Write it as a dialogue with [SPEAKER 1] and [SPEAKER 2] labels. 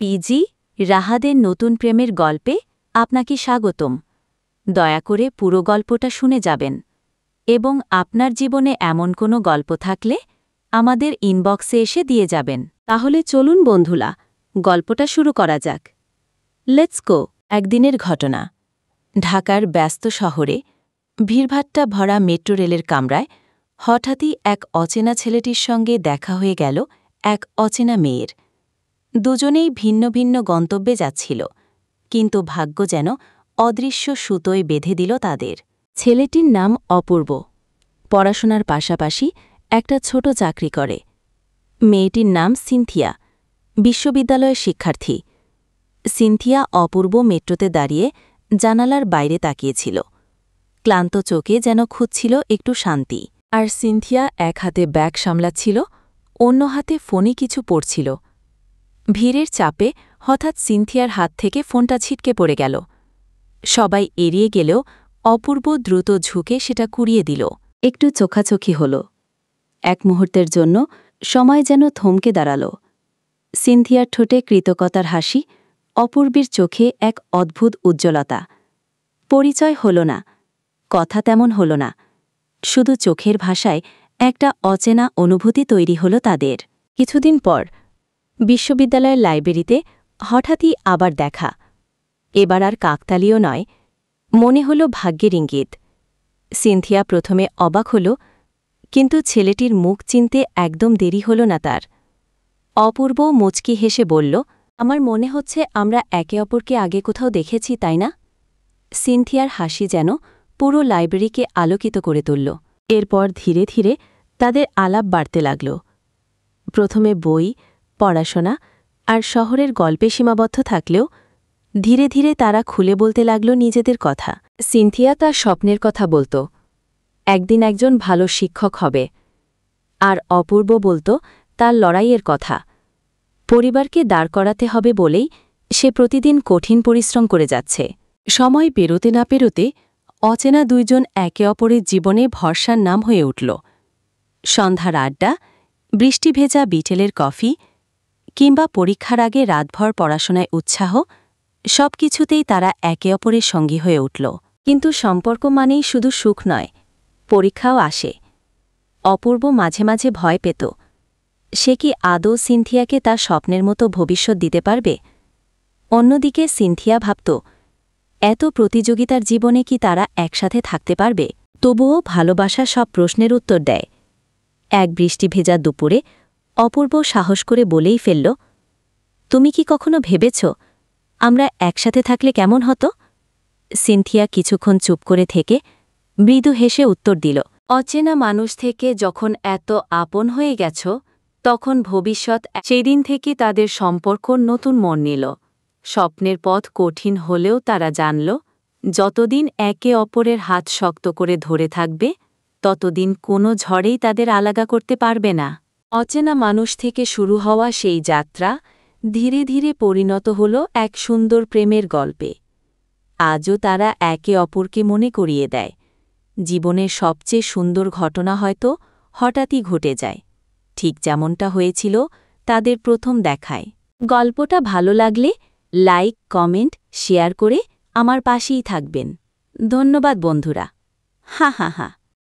[SPEAKER 1] PG রাহাদের নতুন প্রেমের গল্পে আপনাকে স্বাগতম। দয়া করে পুরো গল্পটা শুনে যাবেন এবং আপনার জীবনে এমন কোনো গল্প থাকলে আমাদের ইনবক্সে এসে দিয়ে যাবেন। তাহলে চলুন বন্ধুরা, গল্পটা শুরু করা যাক। Let's go. একদিনের ঘটনা। ঢাকার ব্যস্ত শহরে ভিড়ভাট্টা ভরা মেট্রো রেলের কামরায় হঠাৎই এক অচেনা ছেলেটির সঙ্গে দেখা হয়ে গেল এক অচেনা মেয়ের। দুজনেই ভিন্ন ভিন্ন গন্তব্যে যাচ্ছিল, কিন্তু ভাগ্য যেন অদৃশ্য সুতোয় বেঁধে দিল তাদের। ছেলেটির নাম অপূর্ব। পড়াশোনার পাশাপাশি একটা ছোট চাকরি করে। মেয়েটির নাম সিনথিয়া, বিশ্ববিদ্যালয়ের শিক্ষার্থী। সিনথিয়া অপূর্ব মেট্রোতে দাঁড়িয়ে জানালার বাইরে তাকিয়েছিল। ক্লান্ত চোখে যেন খুঁজছিল একটু শান্তি। আর সিনথিয়া এক হাতে ব্যাগ সামলাচ্ছিল, অন্য হাতে ফোনে কিছু পড়ছিল। ভিড়ের চাপে হঠাৎ সিনথিয়ার হাত থেকে ফোনটা ছিটকে পড়ে গেল। সবাই এড়িয়ে গেলেও অপূর্ব দ্রুত ঝুঁকে সেটা কুড়িয়ে দিল। একটু চোখাচোখি হল। এক মুহূর্তের জন্য সময় যেন থমকে দাঁড়াল। সিনথিয়ার ঠোঁটে কৃতজ্ঞতার হাসি, অপূর্বের চোখে এক অদ্ভুত উজ্জ্বলতা। পরিচয় হল না, কথা তেমন হল না, শুধু চোখের ভাষায় একটা অচেনা অনুভূতি তৈরি হল তাদের। কিছুদিন পর বিশ্ববিদ্যালয়ের লাইব্রেরিতে হঠাৎই আবার দেখা। এবার আর কাকতালীয় নয়, মনে হল ভাগ্যের ইঙ্গিত। সিনথিয়া প্রথমে অবাক হল, কিন্তু ছেলেটির মুখ চিনতে একদম দেরি হল না তার। অপূর্ব মুচকি হেসে বলল, আমার মনে হচ্ছে আমরা একে অপরকে আগে কোথাও দেখেছি, তাই না? সিনথিয়ার হাসি যেন পুরো লাইব্রেরিকে আলোকিত করে তুলল। এরপর ধীরে ধীরে তাদের আলাপ বাড়তে লাগল। প্রথমে বই, পড়াশোনা আর শহরের গল্পে সীমাবদ্ধ থাকলেও ধীরে ধীরে তারা খুলে বলতে লাগল নিজেদের কথা। সিনথিয়া তার স্বপ্নের কথা বলত, একদিন একজন ভালো শিক্ষক হবে। আর অপূর্ব বলত তার লড়াইয়ের কথা, পরিবারকে দাঁড় করাতে হবে বলেই সে প্রতিদিন কঠিন পরিশ্রম করে যাচ্ছে। সময় পেরোতে না পেরোতে অচেনা দুইজন একে অপরের জীবনে ভরসার নাম হয়ে উঠল। সন্ধ্যার আড্ডা, বৃষ্টি ভেজা বিটেলের কফি কিংবা পরীক্ষার আগে রাতভর পড়াশোনায় উৎসাহ, সবকিছুতেই তারা একে অপরের সঙ্গী হয়ে উঠল। কিন্তু সম্পর্ক মানেই শুধু সুখ নয়, পরীক্ষাও আসে। অপূর্ব মাঝে মাঝে ভয় পেত, সে কি আদৌ সিনথিয়াকে তার স্বপ্নের মতো ভবিষ্যৎ দিতে পারবে? অন্যদিকে সিনথিয়া ভাবত, এত প্রতিযোগিতার জীবনে কি তারা একসাথে থাকতে পারবে? তবুও ভালোবাসা সব প্রশ্নের উত্তর দেয়। এক বৃষ্টি ভেজা দুপুরে অপূর্ব সাহস করে বলেই ফেলল, তুমি কি কখনো ভেবেছ আমরা একসাথে থাকলে কেমন হতো? সিনথিয়া কিছুক্ষণ চুপ করে থেকে মৃদু হেসে উত্তর দিল, অচেনা মানুষ থেকে যখন এত আপন হয়ে গেছ, তখন ভবিষ্যৎ। সেই দিন থেকে তাদের সম্পর্ক নতুন মোড় নিল। স্বপ্নের পথ কঠিন হলেও তারা জানল, যতদিন একে অপরের হাত শক্ত করে ধরে থাকবে, ততদিন কোনো ঝড়েই তাদের আলাদা করতে পারবে না। অচেনা মানুষ থেকে শুরু হওয়া সেই যাত্রা ধীরে ধীরে পরিণত হল এক সুন্দর প্রেমের গল্পে। আজও তারা একে অপরকে মনে করিয়ে দেয়, জীবনের সবচেয়ে সুন্দর ঘটনা হয়তো হঠাৎই ঘটে যায়, ঠিক যেমনটা হয়েছিল তাদের প্রথম দেখায়। গল্পটা ভালো লাগলে লাইক, কমেন্ট, শেয়ার করে আমার পাশেই থাকবেন। ধন্যবাদ বন্ধুরা। হা হা হা।